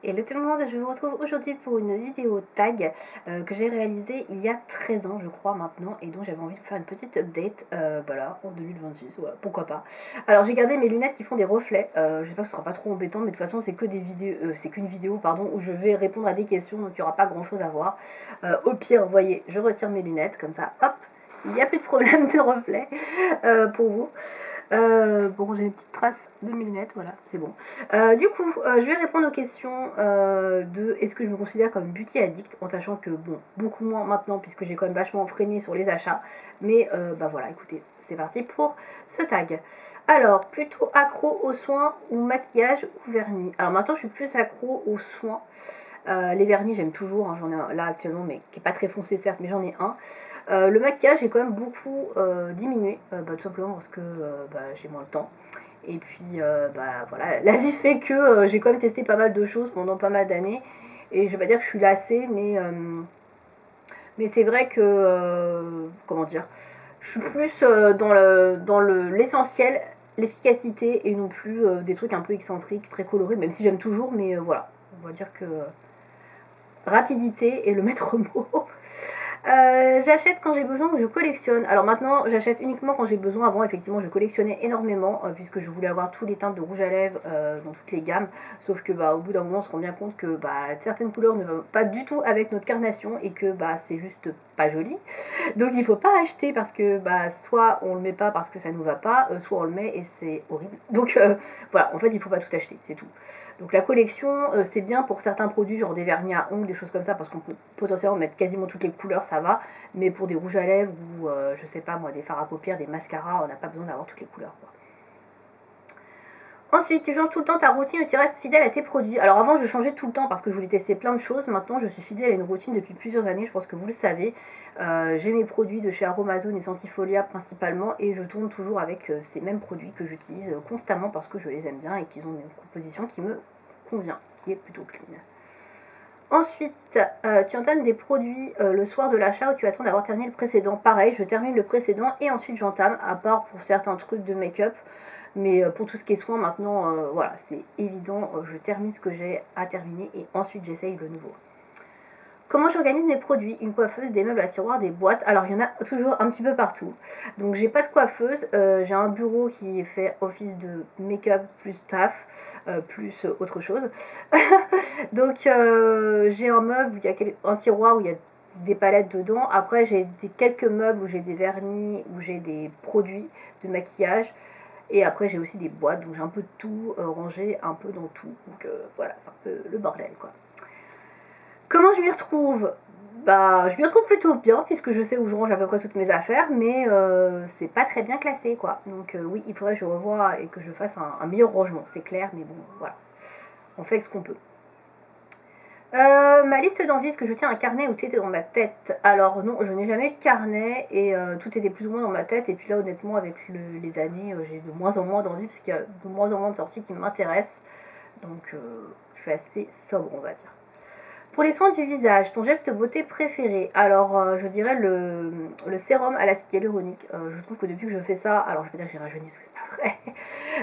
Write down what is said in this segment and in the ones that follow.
Hello tout le monde, je vous retrouve aujourd'hui pour une vidéo tag que j'ai réalisée il y a 13 ans je crois maintenant, et donc j'avais envie de vous faire une petite update voilà, en 2026, voilà, pourquoi pas. Alors j'ai gardé mes lunettes qui font des reflets, j'espère que ce sera pas trop embêtant, mais de toute façon c'est que des vidéos, c'est qu'une vidéo pardon, où je vais répondre à des questions, donc il n'y aura pas grand chose à voir. Au pire, vous voyez, je retire mes lunettes comme ça, hop, il n'y a plus de problème de reflet pour vous. Bon, j'ai une petite trace de mes lunettes, voilà, c'est bon. Du coup, je vais répondre aux questions de est-ce que je me considère comme beauty addict, en sachant que, bon, beaucoup moins maintenant, puisque j'ai quand même vachement freiné sur les achats. Mais, bah voilà, écoutez, c'est parti pour ce tag. Alors, plutôt accro aux soins ou maquillage ou vernis. Alors maintenant, je suis plus accro aux soins. Les vernis, j'aime toujours, hein, j'en ai un là actuellement, mais qui est pas très foncé certes, mais j'en ai un. Le maquillage, j'ai quand même beaucoup diminué, tout simplement parce que j'ai moins le temps. Et puis, voilà, la vie fait que j'ai quand même testé pas mal de choses pendant pas mal d'années. Et je vais pas dire que je suis lassée, mais c'est vrai que, comment dire, je suis plus dans l'essentiel, l'efficacité, et non plus des trucs un peu excentriques, très colorés, même si j'aime toujours, mais voilà. On va dire que rapidité est le maître mot. J'achète quand j'ai besoin ou je collectionne. Alors maintenant, j'achète uniquement quand j'ai besoin. Avant, effectivement, je collectionnais énormément puisque je voulais avoir tous les teintes de rouge à lèvres dans toutes les gammes. Sauf que au bout d'un moment, on se rend bien compte que certaines couleurs ne vont pas du tout avec notre carnation et que c'est juste pas joli. Donc il faut pas acheter parce que soit on le met pas parce que ça nous va pas, soit on le met et c'est horrible. Donc voilà, en fait il faut pas tout acheter, c'est tout. Donc la collection c'est bien pour certains produits, genre des vernis à ongles, des choses comme ça, parce qu'on peut potentiellement mettre quasiment toutes les couleurs, ça va. Mais pour des rouges à lèvres ou je sais pas moi, des fards à paupières, des mascaras, on n'a pas besoin d'avoir toutes les couleurs, quoi. Ensuite, tu changes tout le temps ta routine ou tu restes fidèle à tes produits. Alors avant, je changeais tout le temps parce que je voulais tester plein de choses. Maintenant, je suis fidèle à une routine depuis plusieurs années, je pense que vous le savez. J'ai mes produits de chez Aromazone et Sentifolia principalement, et je tourne toujours avec ces mêmes produits que j'utilise constamment parce que je les aime bien et qu'ils ont une composition qui me convient, qui est plutôt clean. Ensuite, tu entames des produits le soir de l'achat ou tu attends d'avoir terminé le précédent. Pareil, je termine le précédent et ensuite j'entame, à part pour certains trucs de make-up. Mais pour tout ce qui est soins, maintenant, voilà, c'est évident, je termine ce que j'ai à terminer et ensuite j'essaye le nouveau. Comment j'organise mes produits? Une coiffeuse, des meubles à tiroirs, des boîtes. Alors il y en a toujours un petit peu partout. Donc j'ai pas de coiffeuse, j'ai un bureau qui fait office de make-up plus taf, plus autre chose. Donc j'ai un meuble, il y a un tiroir où il y a des palettes dedans. Après j'ai quelques meubles où j'ai des vernis, où j'ai des produits de maquillage. Et après j'ai aussi des boîtes, donc j'ai un peu de tout rangé, un peu dans tout. Donc voilà, c'est un peu le bordel quoi. Comment je m'y retrouve? Je m'y retrouve plutôt bien puisque je sais où je range à peu près toutes mes affaires, mais c'est pas très bien classé quoi. Donc oui, il faudrait que je revoie et que je fasse un meilleur rangement, c'est clair, mais bon, voilà. On fait ce qu'on peut. Ma liste d'envie, est-ce que je tiens un carnet ou tout était dans ma tête? Alors non, je n'ai jamais eu de carnet et tout était plus ou moins dans ma tête. Et puis là, honnêtement, avec les années, j'ai de moins en moins d'envie parce qu'il y a de moins en moins de sorties qui m'intéressent. Donc je suis assez sobre, on va dire. Pour les soins du visage, ton geste beauté préféré? Alors, je dirais le sérum à l'acide hyaluronique. Je trouve que depuis que je fais ça, alors je peux dire que j'ai rajeuni parce que c'est pas vrai,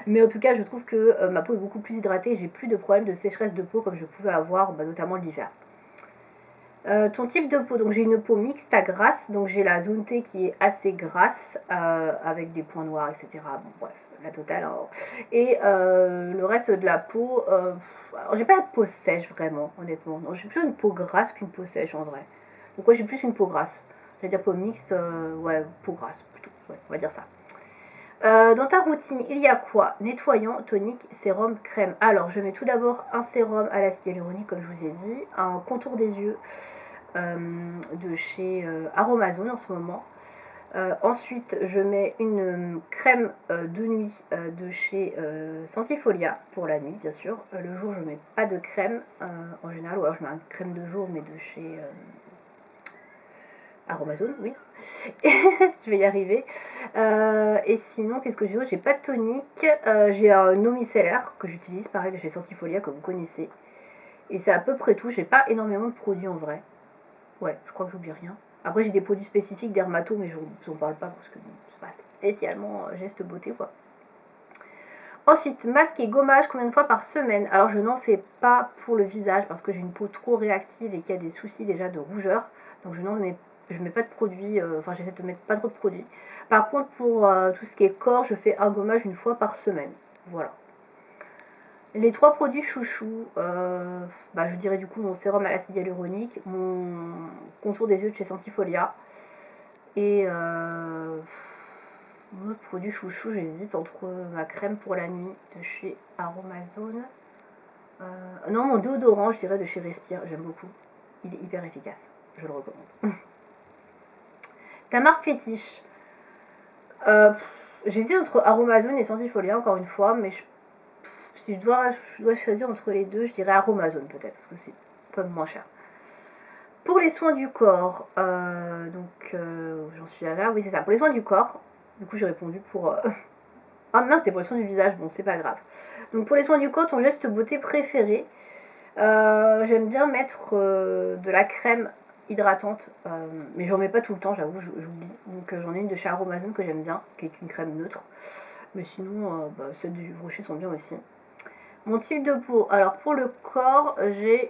mais en tout cas, je trouve que ma peau est beaucoup plus hydratée et j'ai plus de problèmes de sécheresse de peau comme je pouvais avoir, notamment l'hiver. Ton type de peau, donc j'ai une peau mixte à grasse, donc j'ai la zone T qui est assez grasse, avec des points noirs, etc. Bon, bref, la totale. Hein. Et le reste de la peau, alors j'ai pas la peau sèche vraiment, honnêtement. Non, j'ai plus une peau grasse qu'une peau sèche en vrai. Donc ouais, j'ai plus une peau grasse. J'allais dire peau mixte, ouais, peau grasse plutôt, ouais, on va dire ça. Dans ta routine, il y a quoi? Nettoyant, tonique, sérum, crème. Alors, je mets tout d'abord un sérum à l'acide hyaluronique, comme je vous ai dit, un contour des yeux de chez Aromazone en ce moment. Ensuite, je mets une crème de nuit de chez Sentifolia pour la nuit, bien sûr. Le jour, je mets pas de crème en général, ou alors je mets une crème de jour, mais de chez Aromazone, oui. Je vais y arriver. Et sinon, qu'est-ce que j'ai d'autre? J'ai pas de tonique. J'ai un eau micellaire que j'utilise, pareil, de chez Sentifolia, que vous connaissez. Et c'est à peu près tout. J'ai pas énormément de produits en vrai. Ouais, je crois que j'oublie rien. Après, j'ai des produits spécifiques dermato, mais je vous en parle pas parce que c'est pas spécialement geste beauté, quoi. Ensuite, masque et gommage, combien de fois par semaine? Alors, je n'en fais pas pour le visage parce que j'ai une peau trop réactive et qu'il y a des soucis déjà de rougeur. Donc, je mets pas de produits, enfin, j'essaie de mettre pas trop de produits. Par contre, pour tout ce qui est corps, je fais un gommage une fois par semaine. Voilà. Les 3 produits chouchous, je dirais du coup mon sérum à l'acide hyaluronique, mon contour des yeux de chez Sentifolia et mon autre produit chouchou, j'hésite entre ma crème pour la nuit de chez Aromazone. Non, mon déodorant, je dirais de chez Respire, j'aime beaucoup. Il est hyper efficace, je le recommande. Ta marque fétiche. J'hésite entre Aromazone et Sentifolia encore une fois, mais si je dois choisir entre les deux, je dirais Aromazone peut-être, parce que c'est comme moins cher. Pour les soins du corps, j'en suis là, oui c'est ça, pour les soins du corps, du coup j'ai répondu pour... Ah mince, c'était pour les soins du visage, bon c'est pas grave. Donc pour les soins du corps, ton geste beauté préféré, j'aime bien mettre de la crème hydratante, mais j'en mets pas tout le temps, j'avoue, j'oublie. Donc j'en ai une de chez Aromazone que j'aime bien, qui est une crème neutre. Mais sinon, celles du Rocher sont bien aussi. Mon type de peau, alors pour le corps, j'ai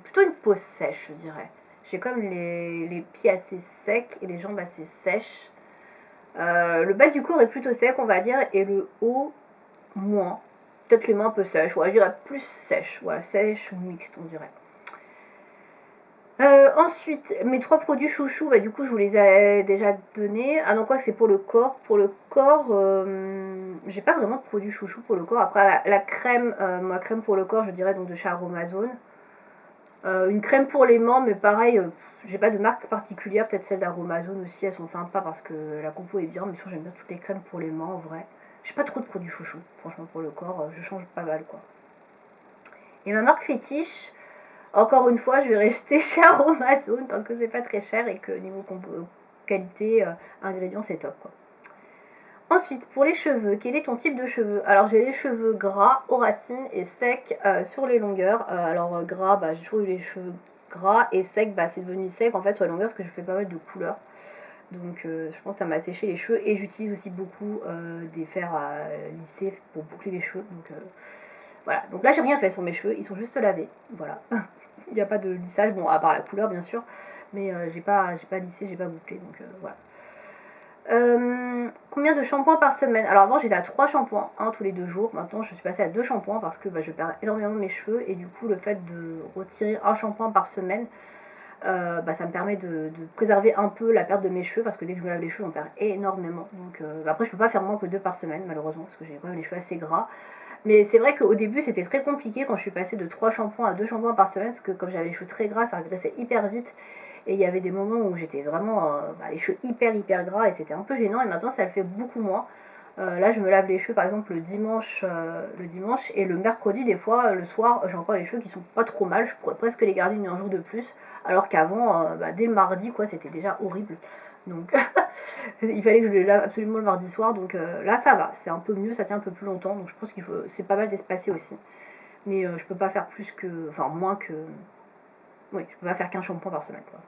plutôt une peau sèche, je dirais. J'ai comme les pieds assez secs et les jambes assez sèches. Le bas du corps est plutôt sec, on va dire, et le haut, moins. Peut-être les mains un peu sèches, ouais, je dirais plus sèche, ouais, sèche ou mixte, on dirait. Ensuite, mes 3 produits chouchous, du coup, je vous les ai déjà donnés. Ah non, quoi, c'est pour le corps. Pour le corps, j'ai pas vraiment de produits chouchous pour le corps. Après, la crème, ma crème pour le corps, je dirais donc de chez Aromazone. Une crème pour les mains, mais pareil, j'ai pas de marque particulière. Peut-être celles d'Aromazone aussi, elles sont sympas parce que la compo est bien. Mais sinon, j'aime bien toutes les crèmes pour les mains en vrai. J'ai pas trop de produits chouchous, franchement, pour le corps, je change pas mal quoi. Et ma marque fétiche, encore une fois, je vais rester chez Aromazone parce que c'est pas très cher et que niveau qualité, ingrédients, c'est top quoi. Ensuite, pour les cheveux, quel est ton type de cheveux? Alors j'ai les cheveux gras aux racines et secs sur les longueurs. Gras, j'ai toujours eu les cheveux gras et secs, c'est devenu sec en fait sur les longueurs parce que je fais pas mal de couleurs. Donc je pense que ça m'a séché les cheveux et j'utilise aussi beaucoup des fers à lisser pour boucler les cheveux. Donc voilà, donc là j'ai rien fait sur mes cheveux, ils sont juste lavés. Voilà. Il n'y a pas de lissage, bon à part la couleur bien sûr, mais j'ai pas lissé, j'ai pas bouclé, donc voilà. Combien de shampoings par semaine? Alors avant j'étais à 3 shampoings, tous les 2 jours. Maintenant je suis passée à 2 shampoings parce que je perds énormément mes cheveux et du coup le fait de retirer un shampoing par semaine, ça me permet de préserver un peu la perte de mes cheveux parce que dès que je me lave les cheveux on perd énormément. Donc après je peux pas faire moins que 2 par semaine malheureusement parce que j'ai quand même les cheveux assez gras. Mais c'est vrai qu'au début c'était très compliqué quand je suis passée de 3 shampoings à 2 shampoings par semaine parce que comme j'avais les cheveux très gras ça régressait hyper vite. Et il y avait des moments où j'étais vraiment les cheveux hyper gras et c'était un peu gênant et maintenant ça le fait beaucoup moins. Là je me lave les cheveux par exemple le dimanche et le mercredi des fois le soir j'ai encore les cheveux qui sont pas trop mal, je pourrais presque les garder un jour de plus alors qu'avant dès le mardi quoi c'était déjà horrible. Donc il fallait que je les lave absolument le mardi soir donc là ça va, c'est un peu mieux, ça tient un peu plus longtemps donc je pense c'est pas mal d'espacer aussi. Mais je peux pas faire moins que... Oui, je peux pas faire qu'un shampoing par semaine quoi.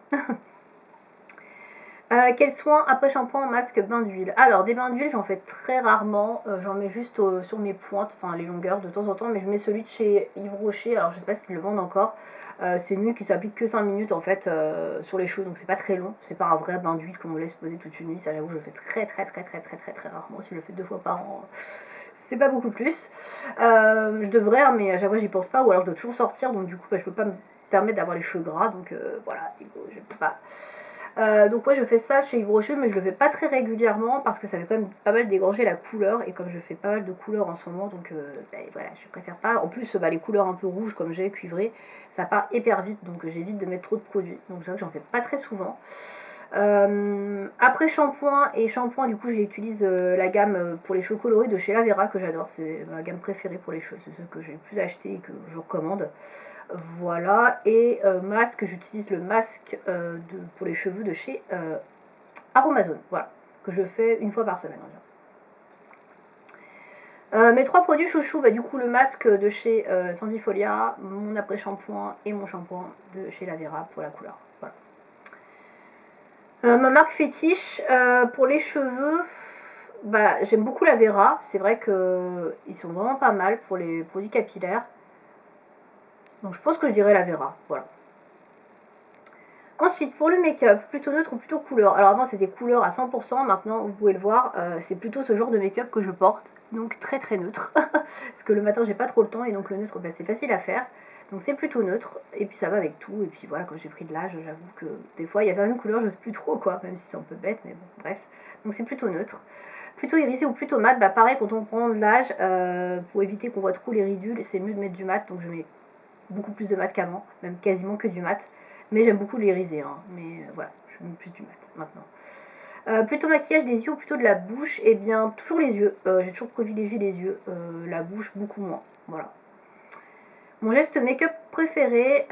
Quels soins après shampoing, masque, bain d'huile? Alors des bains d'huile j'en fais très rarement, j'en mets juste sur mes pointes, enfin les longueurs de temps en temps, mais je mets celui de chez Yves Rocher, alors je sais pas s'ils le vendent encore. C'est une huile qui s'applique que 5 minutes en fait sur les cheveux, donc c'est pas très long, c'est pas un vrai bain d'huile qu'on me laisse poser toute une nuit, ça j'avoue je le fais très rarement, si je le fais 2 fois par an, c'est pas beaucoup plus. Je devrais, mais à chaque fois j'y pense pas, ou alors je dois toujours sortir, donc du coup je peux pas me permettre d'avoir les cheveux gras, donc voilà, du coup je peux pas. Donc je fais ça chez Yves Rocher, mais je le fais pas très régulièrement parce que ça fait quand même pas mal dégorger la couleur et comme je fais pas mal de couleurs en ce moment, donc voilà, je préfère pas. En plus les couleurs un peu rouges comme j'ai cuivré, ça part hyper vite, donc j'évite de mettre trop de produits, donc c'est vrai que j'en fais pas très souvent. Après shampoing du coup j'utilise la gamme pour les cheveux colorés de chez La Vera que j'adore, c'est ma gamme préférée pour les cheveux, c'est celle que j'ai le plus acheté et que je recommande. Voilà, et masque, j'utilise le masque pour les cheveux de chez Aromazone, voilà, que je fais une fois par semaine environ. Mes 3 produits chouchous, du coup le masque de chez Sandifolia, mon après-shampoing et mon shampoing de chez La Vera pour la couleur. Voilà. Ma marque fétiche pour les cheveux, bah, j'aime beaucoup la Vera. C'est vrai qu'ils sont vraiment pas mal pour les produits capillaires. Donc je pense que je dirais la Vera. Voilà. Ensuite, pour le make-up, plutôt neutre ou plutôt couleur. Alors avant c'était couleur à 100%, maintenant vous pouvez le voir, c'est plutôt ce genre de make-up que je porte. Donc très très neutre. Parce que le matin j'ai pas trop le temps et donc le neutre bah, c'est facile à faire. Donc c'est plutôt neutre et puis ça va avec tout. Et puis voilà, quand j'ai pris de l'âge, j'avoue que des fois il y a certaines couleurs, j'ose plus trop quoi, même si c'est un peu bête, mais bon, bref. Donc c'est plutôt neutre. Plutôt irisé ou plutôt mat, bah pareil quand on prend de l'âge, pour éviter qu'on voit trop les ridules, c'est mieux de mettre du mat. Donc je mets beaucoup plus de mat qu'avant, même quasiment que du mat. Mais j'aime beaucoup l'irisé, hein. Mais voilà, je mets plus du mat maintenant. Plutôt maquillage des yeux ou plutôt de la bouche, eh bien toujours les yeux. J'ai toujours privilégié les yeux, la bouche beaucoup moins. Voilà. Mon geste make-up préféré,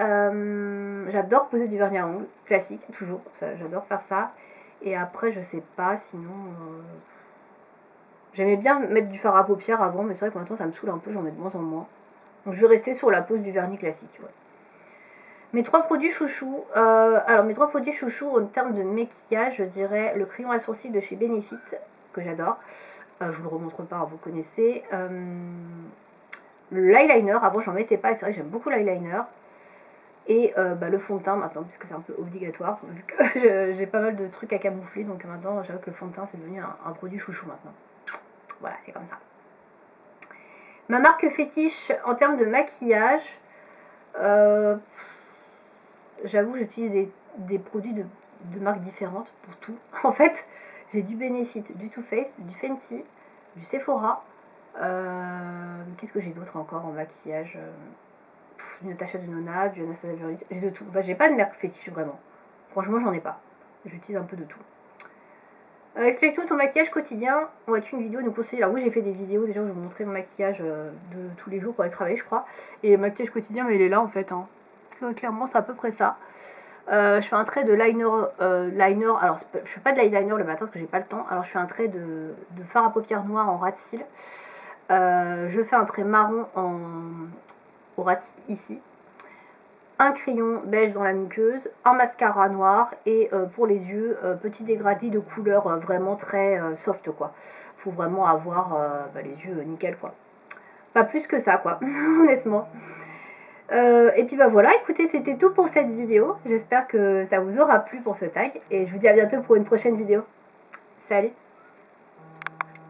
j'adore poser du vernis à ongles, classique, toujours, j'adore faire ça. Et après, je sais pas, sinon... J'aimais bien mettre du fard à paupières avant, mais c'est vrai que maintenant ça me saoule un peu, j'en mets de moins en moins. Donc je vais rester sur la pose du vernis classique. Ouais. Mes 3 produits chouchous. Alors mes 3 produits chouchous en termes de maquillage, je dirais le crayon à sourcils de chez Benefit, que j'adore. Je vous le remontre pas, vous connaissez. L'eyeliner, avant j'en mettais pas, c'est vrai que j'aime beaucoup l'eyeliner. Et le fond de teint maintenant, puisque c'est un peu obligatoire, vu que j'ai pas mal de trucs à camoufler, donc maintenant j'avoue que le fond de teint c'est devenu un produit chouchou maintenant. Voilà, c'est comme ça. Ma marque fétiche en termes de maquillage, j'avoue j'utilise des produits de marques différentes pour tout. En fait, j'ai du Benefit, du Too Faced, du Fenty, du Sephora. Qu'est-ce que j'ai d'autre encore en maquillage, du Natasha Denona, du Anastasia Beverly, j'ai de tout. Enfin, j'ai pas de marque fétiche vraiment. Franchement, j'en ai pas. J'utilise un peu de tout. Explique-toi ton maquillage quotidien. On a-tu une vidéo nous conseiller? Alors oui, j'ai fait des vidéos déjà où je vous montrais mon maquillage de tous les jours pour aller travailler, je crois. Et le maquillage quotidien, mais il est là en fait. Hein. Clairement, c'est à peu près ça. Je fais un trait de liner. Alors, je fais pas de liner le matin parce que j'ai pas le temps. Alors, je fais un trait de fard à paupières noir en ras de cils. Je fais un trait marron au ras de cils ici. Un crayon beige dans la muqueuse, un mascara noir et pour les yeux, petit dégradé de couleur vraiment très soft quoi. Faut vraiment avoir les yeux nickel quoi. Pas plus que ça quoi, honnêtement. Et puis bah voilà, écoutez, c'était tout pour cette vidéo. J'espère que ça vous aura plu pour ce tag et je vous dis à bientôt pour une prochaine vidéo. Salut!